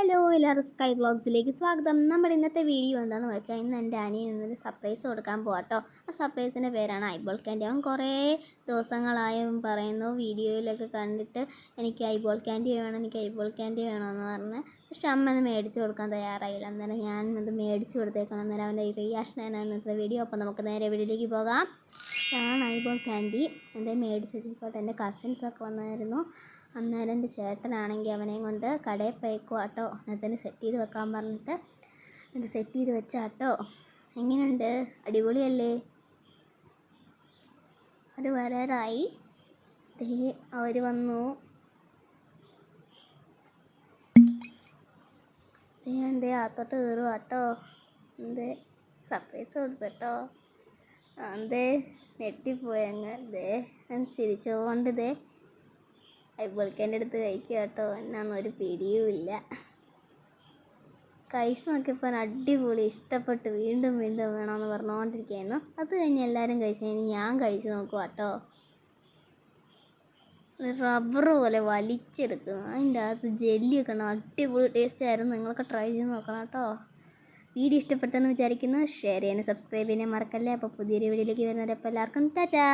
Hello എല്ലാവരും sky വ്ളോഗ്സിലേക്ക് സ്വാഗതം. നമ്മുടെ ഇന്നത്തെ വീഡിയോ എന്താണെന്ന് വെച്ചാൽ ഇന്ന് എൻ്റെ അനിയൻ ഇന്നൊരു സർപ്രൈസ് കൊടുക്കാൻ പോകാട്ടോ. ആ സർപ്രൈസിൻ്റെ പേരാണ് ഐബോൾ ക്യാൻഡി. അവൻ കുറേ ദിവസങ്ങളായും പറയുന്നു, വീഡിയോയിലൊക്കെ കണ്ടിട്ട് എനിക്ക് ഐബോൾ ക്യാൻഡി വേണം, എനിക്ക് ഐബോൾ ക്യാൻഡി വേണമെന്ന് പറഞ്ഞ്. പക്ഷെ അമ്മ അത് മേടിച്ച് കൊടുക്കാൻ തയ്യാറായില്ല. അന്നേരം ഞാൻ അത് മേടിച്ച് കൊടുത്തേക്കണം. അന്നേരം അവൻ്റെ റിയാക്ഷനാണ് ഇന്നത്തെ വീഡിയോ. അപ്പോൾ നമുക്ക് നേരെ വീഡിയോയിലേക്ക് പോകാം. ഇതാണ് ഐബോൾ ക്യാൻഡി. എൻ്റെ മേടിച്ച് വെച്ചിരിക്കട്ടെ. എൻ്റെ കസിൻസൊക്കെ വന്നായിരുന്നു. അന്നേരം എൻ്റെ ചേട്ടനാണെങ്കിൽ അവനെയും കൊണ്ട് കടയിൽ പോയേക്കുക കേട്ടോ. അന്നേരത്തിന് സെറ്റ് ചെയ്ത് വെക്കാൻ പറഞ്ഞിട്ട് എന്നിട്ട് സെറ്റ് ചെയ്ത് വെച്ചാട്ടോ. എങ്ങനെയുണ്ട്? അടിപൊളിയല്ലേ? അവർ വരാറായി. അവർ വന്നു. എന്തേ അകത്തോട്ട് കയറുക കേട്ടോ. എന്തേ സർപ്രൈസ് കൊടുത്തട്ടോ. എന്തേ ഞെട്ടിപ്പോയങ്ങ്. ഞാൻ ചിരിച്ചുകൊണ്ട് ഐബോൾക്കാൻ്റെ അടുത്ത് കഴിക്കുക കേട്ടോ. എന്നാന്നൊരു പിടിയുമില്ല. കഴിച്ച് നോക്കിയപ്പോൾ അടിപൊളി, ഇഷ്ടപ്പെട്ട് വീണ്ടും വീണ്ടും വേണമെന്ന് പറഞ്ഞുകൊണ്ടിരിക്കുകയായിരുന്നു. അത് കഴിഞ്ഞ് എല്ലാവരും കഴിച്ച് കഴിഞ്ഞ് ഞാൻ കഴിച്ച് നോക്കുക കേട്ടോ. റബ്ബർ പോലെ വലിച്ചെടുക്കും. അതിൻ്റെ അകത്ത് ജെല്ലിയൊക്കെ ഉണ്ട്. അടിപൊളി ടേസ്റ്റ് ആയിരുന്നു. നിങ്ങളൊക്കെ ട്രൈ ചെയ്ത് നോക്കണം കേട്ടോ. വീഡിയോ ഇഷ്ടപ്പെട്ടെന്ന് വിചാരിക്കുന്നു. ഷെയർ ചെയ്യാനും സബ്സ്ക്രൈബ് ചെയ്യാനും മറക്കല്ലേ. അപ്പോൾ പുതിയൊരു വീഡിയോയിലേക്ക് വരുന്നവരപ്പോൾ എല്ലാവർക്കും ടാറ്റാ.